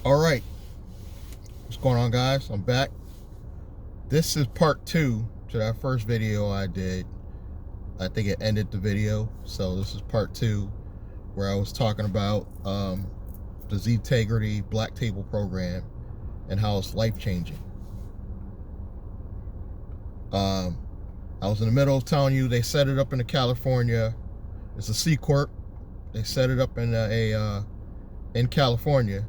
All right, what's going on, guys? I'm back. This is part 2 to that first video I did. I think it ended the video, so this is part 2 where I was talking about the Z-Tegrity Black Table program and how it's life-changing. I was in the middle of telling you they set it up in California. It's a C Corp. They set it up in California.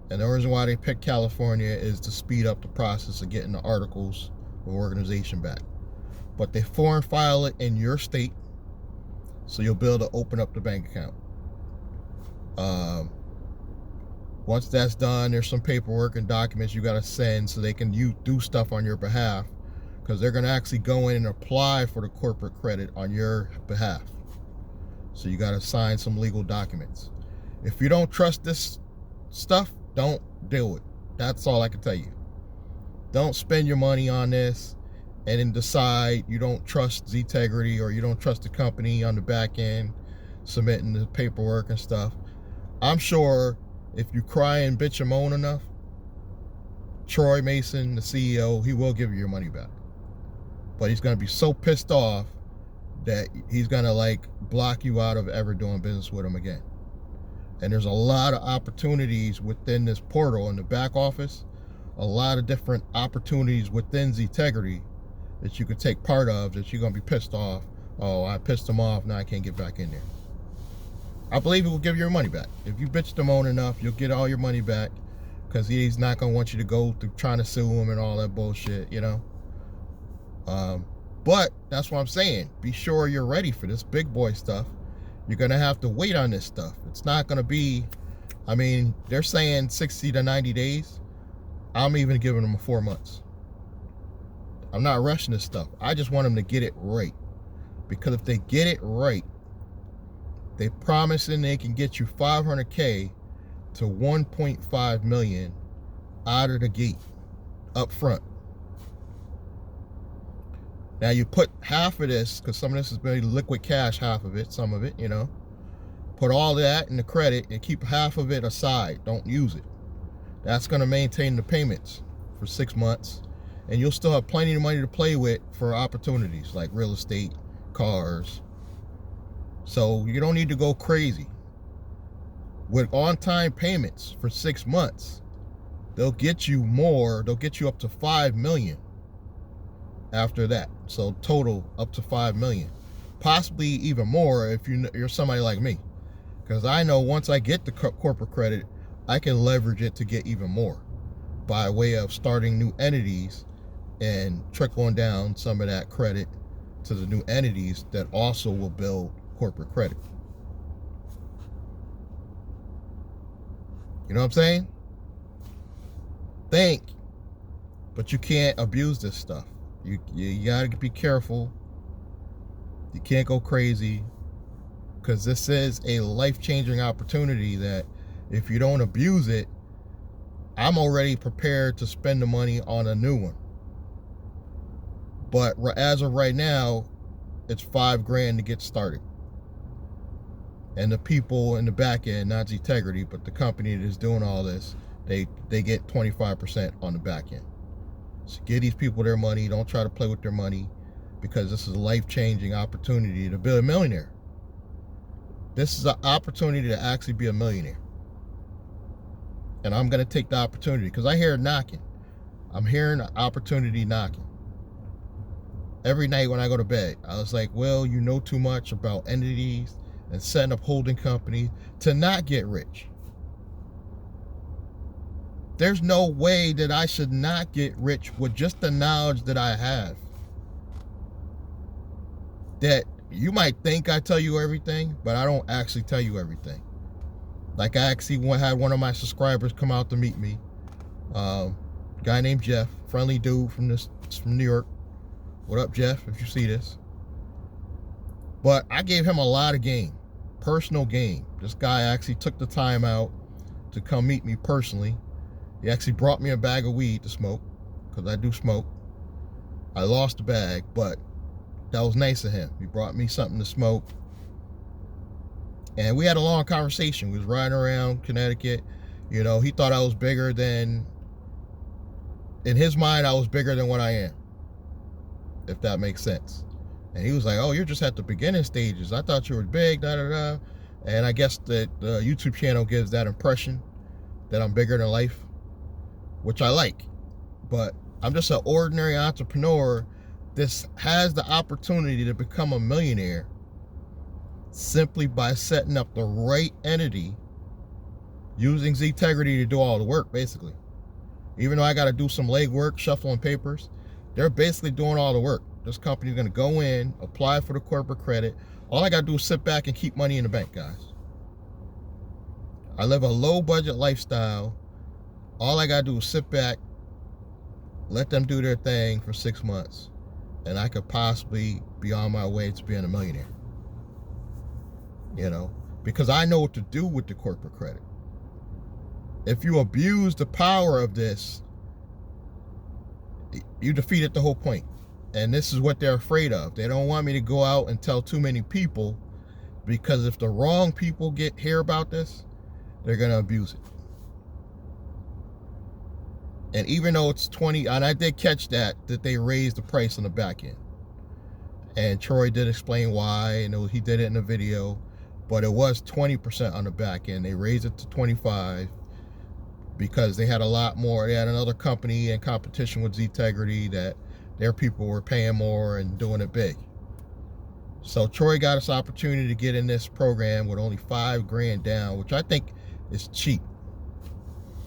And the reason why they picked California is to speed up the process of getting the articles of organization back. But they foreign file it in your state, so you'll be able to open up the bank account. Once that's done, there's some paperwork and documents you got to send so they can do stuff on your behalf, because they're going to actually go in and apply for the corporate credit on your behalf. So you got to sign some legal documents. If you don't trust this stuff, don't do it. That's all I can tell you. Don't spend your money on this and then decide you don't trust Z-Tegrity or you don't trust the company on the back end submitting the paperwork and stuff. I'm sure if you cry and bitch and moan enough, Troy Mason, the CEO, he will give you your money back. But he's going to be so pissed off that he's going to block you out of ever doing business with him again. And there's a lot of opportunities within this portal in the back office, a lot of different opportunities within Z-Tegrity that you could take part of that you're going to be pissed off. Oh, I pissed him off, now I can't get back in there. I believe it will give you your money back. If you bitched him on enough, you'll get all your money back, because he's not going to want you to go through trying to sue him and all that bullshit, you know. But that's what I'm saying. Be sure you're ready for this big boy stuff. You're going to have to wait on this stuff. It's not going to be, I mean, they're saying 60 to 90 days. I'm even giving them 4 months. I'm not rushing this stuff. I just want them to get it right. Because if they get it right, they promising they can get you $500K to $1.5 million out of the gate, up front. Now you put half of this, because some of this is very liquid cash, half of it, some of it, you know. Put all that in the credit and keep half of it aside. Don't use it. That's going to maintain the payments for 6 months. And you'll still have plenty of money to play with for opportunities like real estate, cars. So you don't need to go crazy. With on-time payments for 6 months, they'll get you more. They'll get you up to $5 million. After that, so total up to $5 million, possibly even more if you're somebody like me, because I know once I get the corporate credit, I can leverage it to get even more by way of starting new entities and trickling down some of that credit to the new entities that also will build corporate credit. You know what I'm saying? Think, but you can't abuse this stuff. You gotta be careful. You can't go crazy, because this is a life-changing opportunity that if you don't abuse it, I'm already prepared to spend the money on a new one. But as of right now, it's $5,000 to get started. And the people in the back end, not Z-Tegrity, but the company that is doing all this, they get 25% on the back end. So give these people their money. Don't try to play with their money, because this is a life-changing opportunity to be a millionaire. This is an opportunity to actually be a millionaire. And I'm going to take the opportunity, because I hear it knocking. I'm hearing the opportunity knocking. Every night when I go to bed, I was like, well, you know too much about entities and setting up holding companies to not get rich. There's no way that I should not get rich with just the knowledge that I have. That you might think I tell you everything, but I don't actually tell you everything. Like, I actually had one of my subscribers come out to meet me. Guy named Jeff, friendly dude from New York. What up, Jeff, if you see this? But I gave him a lot of game, personal game. This guy actually took the time out to come meet me personally. He actually brought me a bag of weed to smoke, because I do smoke. I lost the bag, but that was nice of him. He brought me something to smoke. And we had a long conversation. We was riding around Connecticut. You know, he thought I was bigger than, in his mind, I was bigger than what I am, if that makes sense. And he was like, oh, you're just at the beginning stages. I thought you were big, da da da. And I guess that the YouTube channel gives that impression that I'm bigger than life, which I like. But I'm just an ordinary entrepreneur. This has the opportunity to become a millionaire simply by setting up the right entity, using Zetegrity to do all the work, basically. Even though I got to do some legwork, shuffling papers, they're basically doing all the work. This company's going to go in, apply for the corporate credit. All I got to do is sit back and keep money in the bank, guys. I live a low budget lifestyle. All I got to do is sit back, let them do their thing for 6 months, and I could possibly be on my way to being a millionaire. You know, because I know what to do with the corporate credit. If you abuse the power of this, you defeated the whole point. And this is what they're afraid of. They don't want me to go out and tell too many people, because if the wrong people hear about this, they're going to abuse it. And even though it's 20, and I did catch that they raised the price on the back end. And Troy did explain why, and he did it in the video, but it was 20% on the back end. They raised it to 25 because they had a lot more. They had another company in competition with Zetegrity that their people were paying more and doing it big. So Troy got us opportunity to get in this program with only $5,000 down, which I think is cheap.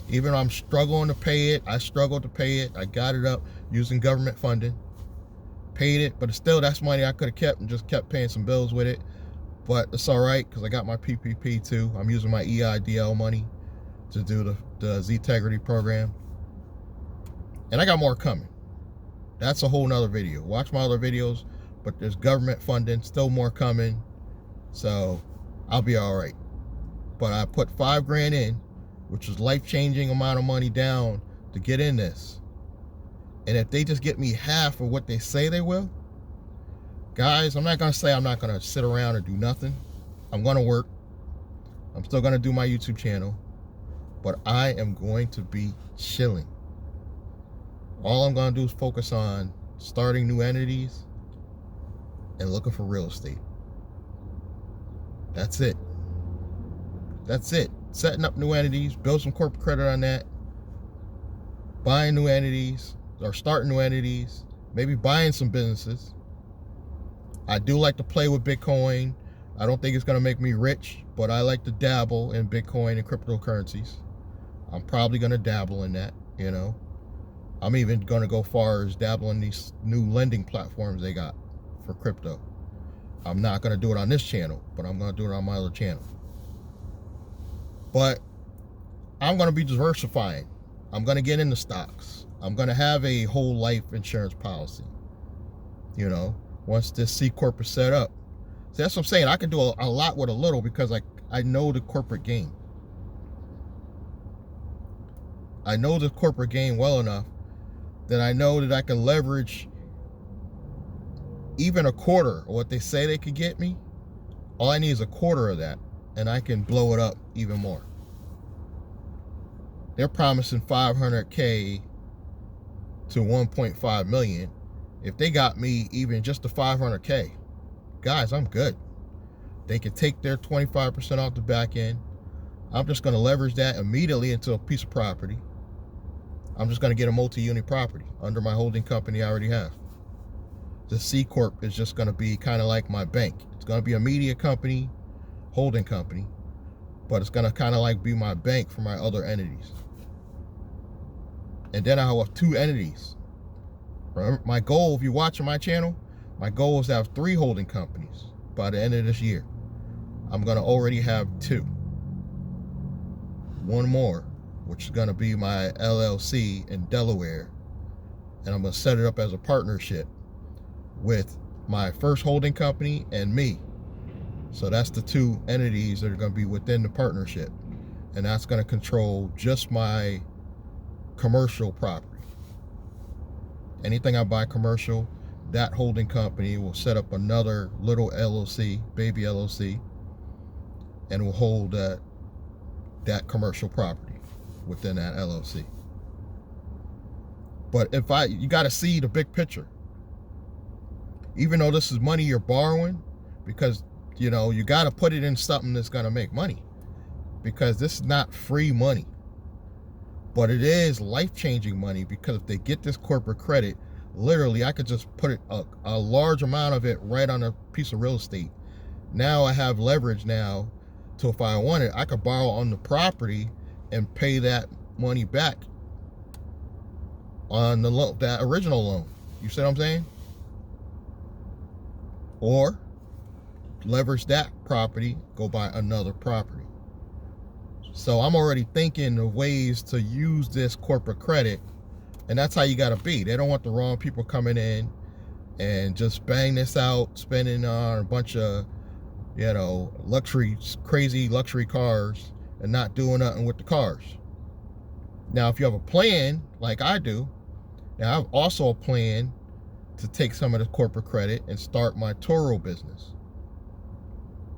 Even though I'm struggling to pay it, I struggled to pay it. I got it up using government funding, paid it, but still that's money I could have kept and just kept paying some bills with it. But it's all right because I got my PPP too. I'm using my EIDL money to do the Zetegrity program. And I got more coming. That's a whole nother video. Watch my other videos, but there's government funding, still more coming. So I'll be all right. But I put $5,000 in, which is life-changing amount of money down to get in this. And if they just get me half of what they say they will, guys, I'm not going to say I'm not going to sit around and do nothing. I'm going to work. I'm still going to do my YouTube channel. But I am going to be chilling. All I'm going to do is focus on starting new entities and looking for real estate. That's it. That's it. Setting up new entities, build some corporate credit on that, buying new entities or starting new entities, maybe buying some businesses. I do like to play with Bitcoin. I don't think it's going to make me rich, but I like to dabble in Bitcoin and cryptocurrencies. I'm probably going to dabble in that, you know. I'm even going to go far as dabbling these new lending platforms they got for crypto. I'm not going to do it on this channel, but I'm going to do it on my other channel. But I'm going to be diversifying. I'm going to get into stocks. I'm going to have a whole life insurance policy, you know, once this C Corp is set up. So that's what I'm saying. I can do a lot with a little because I know the corporate game. I know the corporate game well enough that I know that I can leverage even a quarter of what they say they could get me. All I need is a quarter of that, and I can blow it up even more. They're promising $500K to $1.5 million. If they got me even just the $500K, guys, I'm good. They can take their 25% off the back end. I'm just going to leverage that immediately into a piece of property. I'm just going to get a multi-unit property under my holding company I already have. The C Corp is just going to be kind of like my bank. It's going to be a media company, holding company, but it's going to kind of like be my bank for my other entities. And then I'll have 2 entities. Remember, my goal, if you're watching my channel, my goal is to have 3 holding companies by the end of this year. I'm going to already have 2. One more, which is going to be my LLC in Delaware. And I'm going to set it up as a partnership with my first holding company and me. So that's the 2 entities that are going to be within the partnership. And that's going to control just my commercial property. Anything I buy commercial, that holding company will set up another little LLC, baby LLC, and will hold that commercial property. within that LLC. But you got to see the big picture. Even though this is money you're borrowing, because, you know, you got to put it in something that's going to make money, because this is not free money. But it is life-changing money, because if they get this corporate credit, literally I could just put a large amount of it right on a piece of real estate. Now I have leverage now, so if I want it, I could borrow on the property and pay that money back on the loan, that original loan. You see what I'm saying? Or leverage that property, go buy another property. So I'm already thinking of ways to use this corporate credit, and that's how you got to be. They don't want the wrong people coming in and just bang this out, spending on a bunch of, you know, crazy luxury cars and not doing nothing with the cars. Now, if you have a plan like I do, now I have also a plan to take some of the corporate credit and start my Turo business.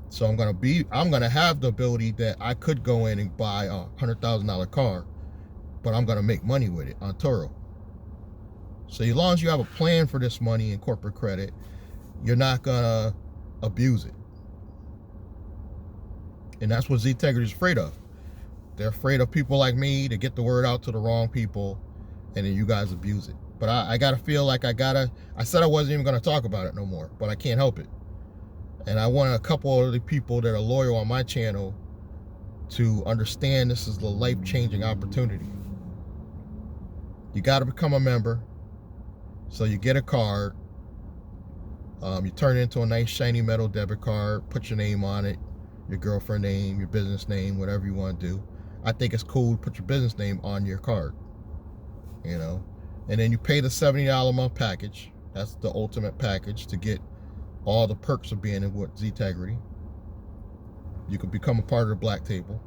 So I'm gonna have the ability that I could go in and buy a $100,000 car, but I'm gonna make money with it on Turo. So as long as you have a plan for this money in corporate credit, you're not gonna abuse it. And that's what Z-Tegrity is afraid of. They're afraid of people like me to get the word out to the wrong people, and then you guys abuse it. But I gotta feel like I said I wasn't even gonna talk about it no more, but I can't help it. And I want a couple of the people that are loyal on my channel to understand this is the life-changing opportunity. You gotta become a member. So you get a card, you turn it into a nice shiny metal debit card, put your name on it, your girlfriend name, your business name, whatever you want to do. I think it's cool to put your business name on your card, you know. And then you pay the $70 a month package. That's the ultimate package to get all the perks of being with Z-Tegrity. You can become a part of the black table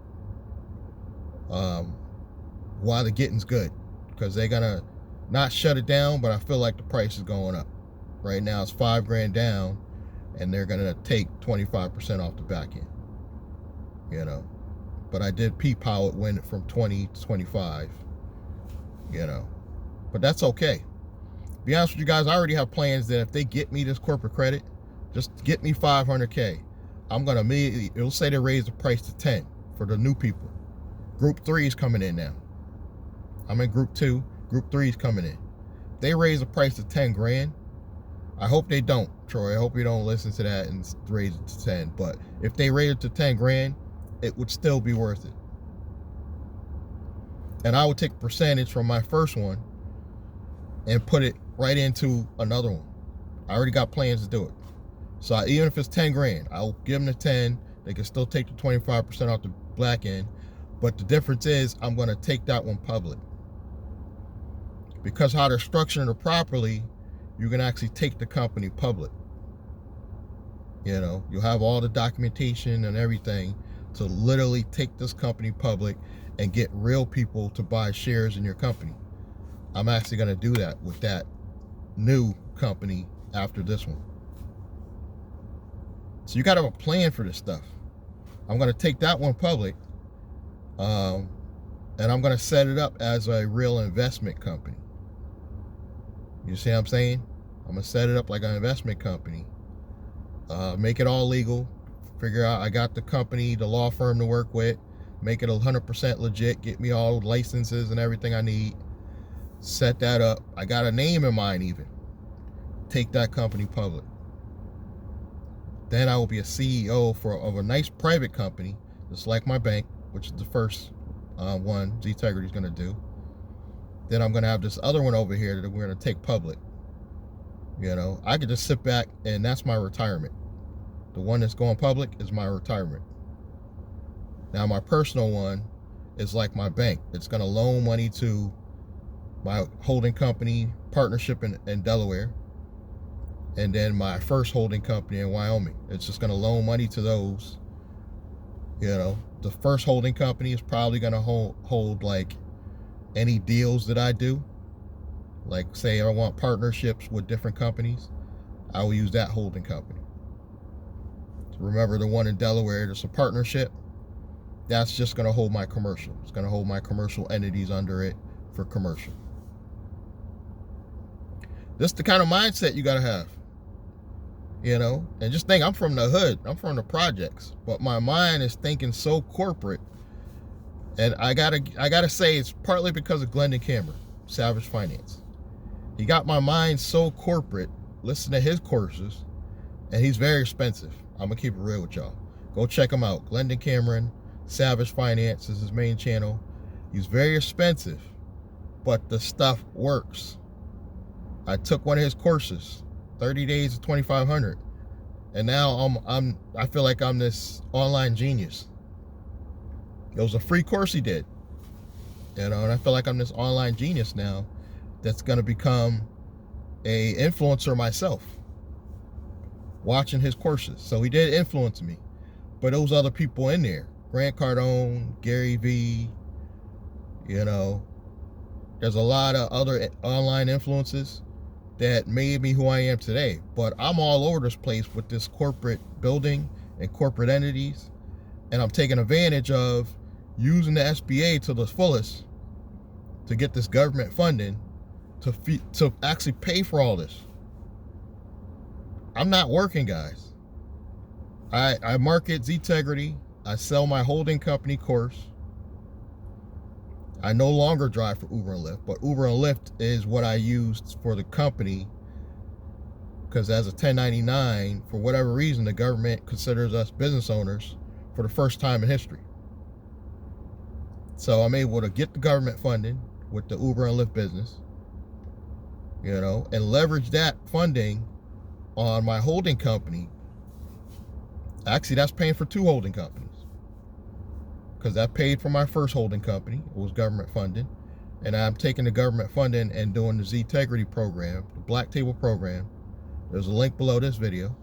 while the getting's good, because they're gonna not shut it down, but I feel like the price is going up. Right now it's $5,000 down, and they're gonna take 25% off the back end, you know. But I did peep how it went from 20 to 25, you know. But that's okay. To be honest with you guys, I already have plans that if they get me this corporate credit, just get me $500K. I'm gonna immediately, it'll say they raise the price to 10 for the new people. Group 3 is coming in now. I'm in group 2. Group 3 is coming in. They raise the price to 10 grand. I hope they don't, Troy. I hope you don't listen to that and raise it to 10. But if they raise it to 10 grand, it would still be worth it. And I would take a percentage from my first one and put it right into another one. I already got plans to do it. So even if it's 10 grand, I'll give them the 10. They can still take the 25% off the black end. But the difference is I'm going to take that one public. Because how they're structuring it properly, you can actually take the company public. You know, you'll have all the documentation and everything to literally take this company public and get real people to buy shares in your company. I'm actually going to do that with that new company after this one. So you got to have a plan for this stuff. I'm going to take that one public, and I'm going to set it up as a real investment company. You see what I'm saying? I'm going to set it up like an investment company. Make it all legal. Figure out I got the company, the law firm to work with. Make it 100% legit. Get me all licenses and everything I need. Set that up. I got a name in mind even. Take that company public. Then I will be a CEO of a nice private company, just like my bank, which is the first one Z-Tegrity is going to do. Then I'm going to have this other one over here that we're going to take public. You know, I could just sit back and that's my retirement. The one that's going public is my retirement. Now my personal one is like my bank. It's going to loan money to my holding company partnership in Delaware. And then my first holding company in Wyoming. It's just going to loan money to those. You know, the first holding company is probably going to hold like any deals that I do. Like say I want partnerships with different companies, I will use that holding company. So remember the one in Delaware, there's a partnership. that's just going to hold my commercial. It's going to hold my commercial entities under it for commercial. This is the kind of mindset you got to have. And just think, I'm from the hood. I'm from the projects. But my mind is thinking so corporate. And I gotta say, it's partly because of Glendon Cameron, Savage Finance. He got my mind so corporate. Listen to his courses. And he's very expensive. I'm going to keep it real with y'all. Go check him out. Glendon Cameron, Savage Finance is his main channel. He's very expensive. But the stuff works. I took one of his courses. 30 days of 2,500, and now I feel like I'm this online genius. It was a free course he did, and I feel like I'm this online genius now that's gonna become a influencer myself, watching his courses. So he did influence me, but those other people in there, Grant Cardone, Gary V, there's a lot of other online influences that made me who I am today. But I'm all over this place with this corporate building and corporate entities, and I'm taking advantage of using the SBA to the fullest to get this government funding to actually pay for all this. I'm not working, guys. I market Ztegrity. I sell my holding company course. I no longer drive for Uber and Lyft, but Uber and Lyft is what I used for the company, because as a 1099, for whatever reason, the government considers us business owners for the first time in history. So I'm able to get the government funding with the Uber and Lyft business, and leverage that funding on my holding company. Actually, that's paying for 2 holding companies, because I paid for my first holding company. It was government funded. And I'm taking the government funding and doing the Ztegrity program, the Black Table program. There's a link below this video.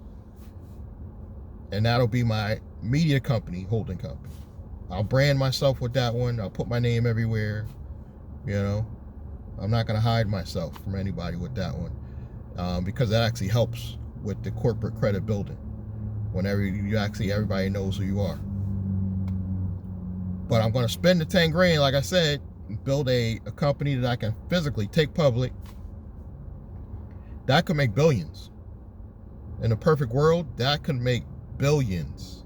And that'll be my media company, holding company. I'll brand myself with that one. I'll put my name everywhere. I'm not going to hide myself from anybody with that one, because that actually helps with the corporate credit building. Whenever everybody knows who you are. But I'm going to spend the 10 grand, like I said, and build a company that I can physically take public. That could make billions. In a perfect world, that could make billions.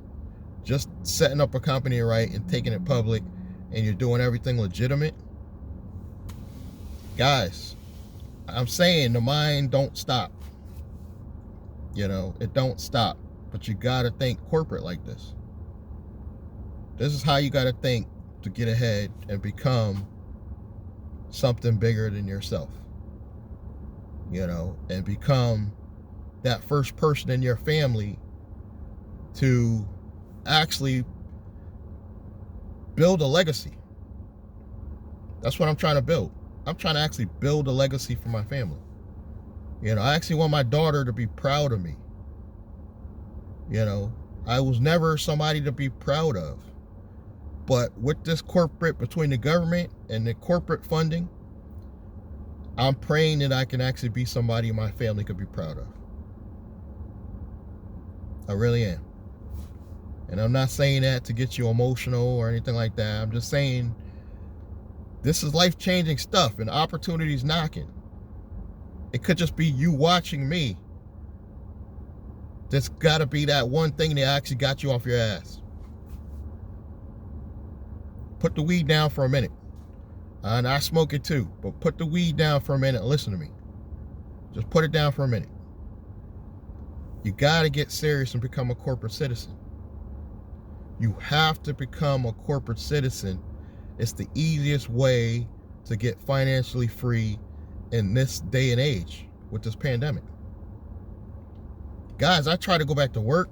Just setting up a company right and taking it public, and you're doing everything legitimate. Guys, I'm saying the mind don't stop. It don't stop. But you got to think corporate like this. This is how you got to think to get ahead and become something bigger than yourself. And become that first person in your family to actually build a legacy. That's what I'm trying to build. I'm trying to actually build a legacy for my family. I actually want my daughter to be proud of me. I was never somebody to be proud of. But with this corporate, between the government and the corporate funding, I'm praying that I can actually be somebody my family could be proud of. I really am. And I'm not saying that to get you emotional or anything like that. I'm just saying this is life-changing stuff, and opportunities knocking. It could just be you watching me. There's got to be that one thing that actually got you off your ass. Put the weed down for a minute. And I smoke it too, but put the weed down for a minute and listen to me. Just put it down for a minute. You got to get serious and become a corporate citizen. You have to become a corporate citizen. It's the easiest way to get financially free in this day and age with this pandemic. Guys, I tried to go back to work.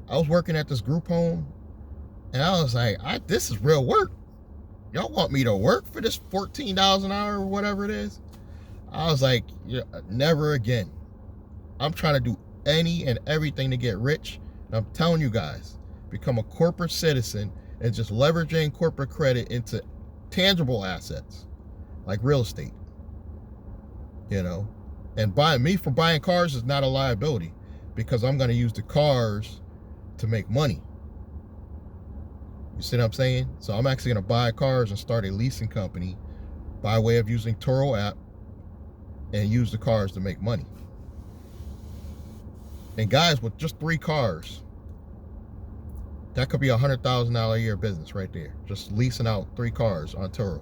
I was working at this group home, and I was like, this is real work. Y'all want me to work for this $14 an hour or whatever it is? I was like, yeah, never again. I'm trying to do any and everything to get rich. And I'm telling you guys, become a corporate citizen and just leveraging corporate credit into tangible assets like real estate. And buying cars is not a liability, because I'm going to use the cars to make money. You see what I'm saying? So I'm actually going to buy cars and start a leasing company by way of using Turo app and use the cars to make money. And guys, with just 3 cars, that could be $100,000 a year business right there. Just leasing out 3 cars on Turo.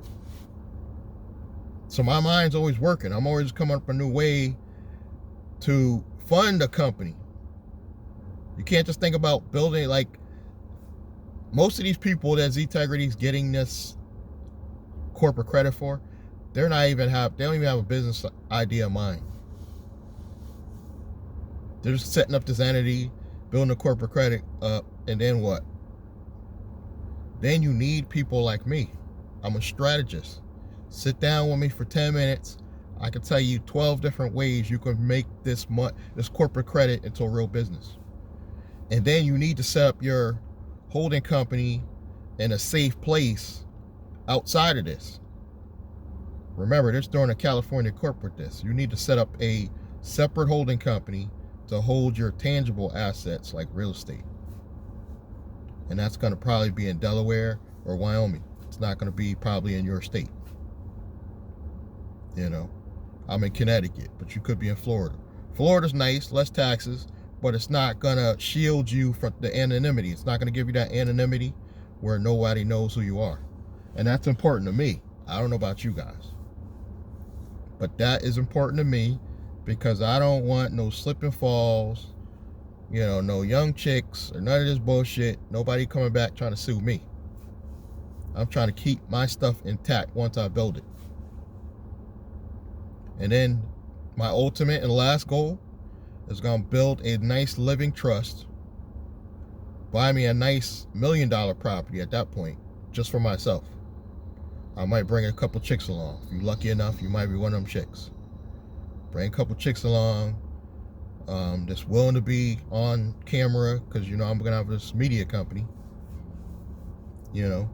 So my mind's always working. I'm always coming up with a new way to fund a company. You can't just think about building, like most of these people that Ztegrity is getting this corporate credit for, they don't even have a business idea in mind. They're just setting up this entity, building a corporate credit up, and then what? Then you need people like me. I'm a strategist. Sit down with me for 10 minutes. I can tell you 12 different ways you can make this corporate credit into a real business. And then you need to set up your holding company in a safe place outside of this. Remember, this during a California corporate this. You need to set up a separate holding company to hold your tangible assets like real estate. And that's going to probably be in Delaware or Wyoming. It's not going to be probably in your state. You know, I'm in Connecticut, but you could be in Florida. Florida's nice, less taxes, but it's not going to shield you from the anonymity. It's not going to give you that anonymity where nobody knows who you are. And that's important to me. I don't know about you guys. But that is important to me because I don't want no slip and falls, you know, no young chicks or none of this bullshit. Nobody coming back trying to sue me. I'm trying to keep my stuff intact once I build it. And then my ultimate and last goal is going to build a nice living trust. Buy me a nice $1 million property at that point, just for myself. I might bring a couple chicks along. If you're lucky enough, you might be one of them chicks. Bring a couple chicks along, that's willing to be on camera, because, you know, I'm going to have this media company, you know.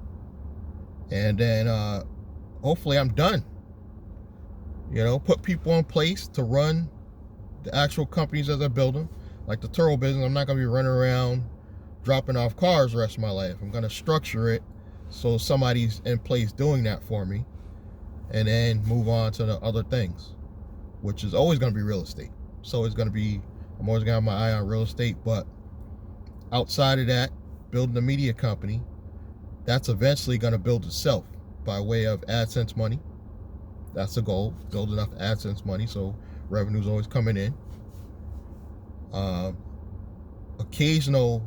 And then hopefully I'm done. You know, put people in place to run the actual companies as I build them. Like the Turo business, I'm not going to be running around dropping off cars the rest of my life. I'm going to structure it so somebody's in place doing that for me, and then move on to the other things, which is always going to be real estate. So it's going to be, I'm always going to have my eye on real estate. But outside of that, building a media company, that's eventually going to build itself by way of AdSense money. That's the goal, build enough AdSense money so revenue's always coming in. Occasional,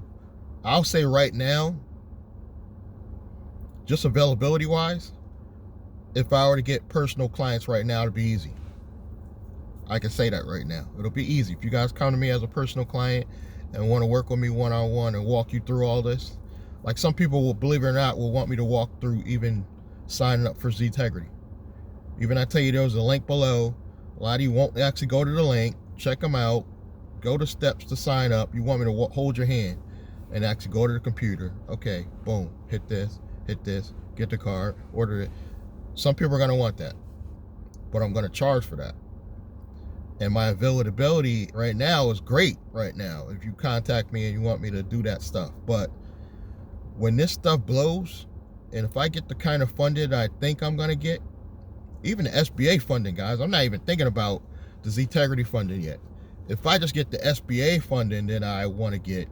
I'll say right now, just availability wise, if I were to get personal clients right now, it'd be easy. I can say that right now. It'll be easy. If you guys come to me as a personal client and want to work with me one-on-one and walk you through all this, like some people will, believe it or not, will want me to walk through even signing up for Ztegrity. Even I tell you there's a link below. A lot of you won't actually go to the link, check them out, go to steps to sign up. You want me to hold your hand and actually go to the computer. Okay, boom, hit this, get the card, order it. Some people are going to want that, but I'm going to charge for that. And my availability right now is great right now if you contact me and you want me to do that stuff. But when this stuff blows, and if I get the kind of funding I think I'm going to get, even the SBA funding, guys, I'm not even thinking about the Ztegrity funding yet. If I just get the SBA funding that I want to get,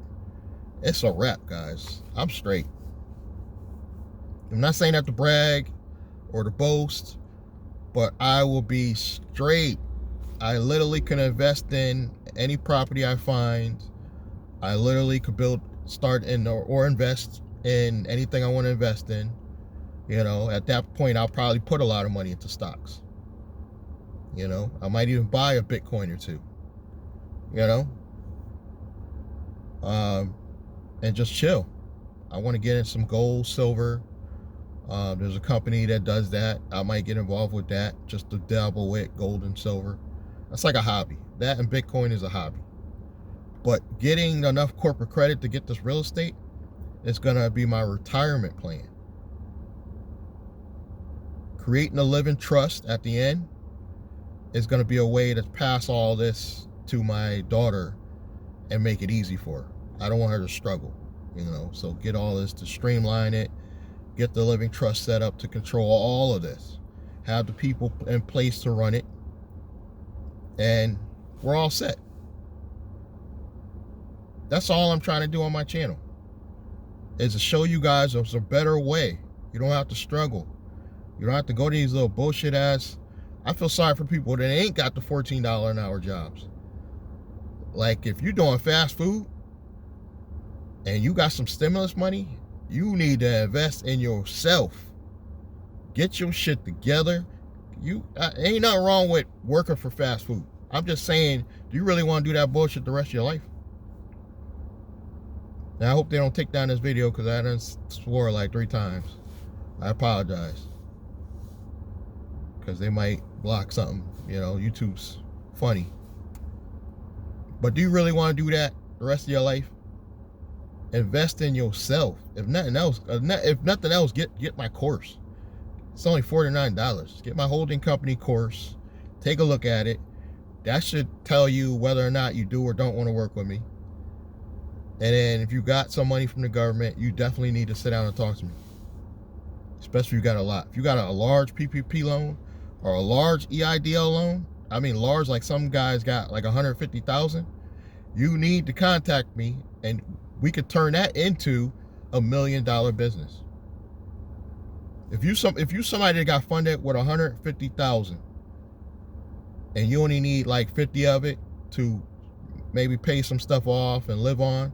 it's a wrap, guys. I'm straight. I'm not saying that to brag or to boast, but I will be straight. I literally can invest in any property I find. I literally could start in or invest in anything I want to invest in. You know, at that point, I'll probably put a lot of money into stocks. You know, I might even buy a Bitcoin or two. You know, and just chill. I want to get in some gold, silver. There's a company that does that. I might get involved with that just to dabble with gold and silver. That's like a hobby. That and Bitcoin is a hobby. But getting enough corporate credit to get this real estate is going to be my retirement plan. Creating a living trust at the end is going to be a way to pass all this to my daughter and make it easy for her. I don't want her to struggle. You know, so get all this to streamline it, get the living trust set up to control all of this, have the people in place to run it, and we're all set. That's all I'm trying to do on my channel, is to show you guys there's a better way. You don't have to struggle. You don't have to go to these little bullshit ass. I feel sorry for people that ain't got the $14 an hour jobs. Like, if you're doing fast food and you got some stimulus money, you need to invest in yourself. Get your shit together. Ain't nothing wrong with working for fast food. I'm just saying, do you really want to do that bullshit the rest of your life? Now, I hope they don't take down this video because I done swore like 3 times. I apologize. Because they might block something. You know, YouTube's funny. But do you really want to do that the rest of your life? Invest in yourself. If nothing else, get my course. It's only $49. Get my holding company course. Take a look at it. That should tell you whether or not you do or don't want to work with me. And then if you got some money from the government, you definitely need to sit down and talk to me. Especially if you got a lot. If you got a large PPP loan or a large EIDL loan, I mean large, like some guys got like 150,000, you need to contact me and we could turn that into $1 million business. If you somebody that got funded with 150,000 and you only need like 50 of it to maybe pay some stuff off and live on,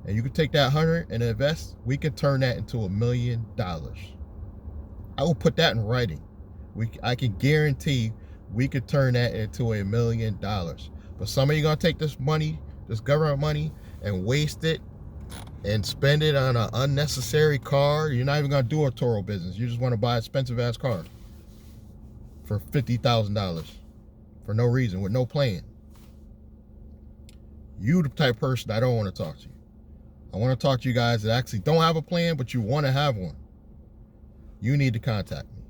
and you could take that 100 and invest, we could turn that into $1 million. I will put that in writing. I can guarantee we could turn that into $1 million. But some of you gonna take this money, this government money, and waste it and spend it on an unnecessary car. You're not even gonna do a Toro business. You just want to buy an expensive ass car for $50,000 for no reason, with no plan. You the type of person I don't want to talk to you. I want to talk to you guys that actually don't have a plan, but you want to have one. You need to contact me.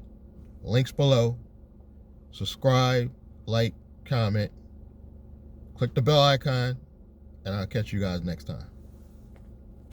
Links below. Subscribe, like, comment, click the bell icon, and I'll catch you guys next time.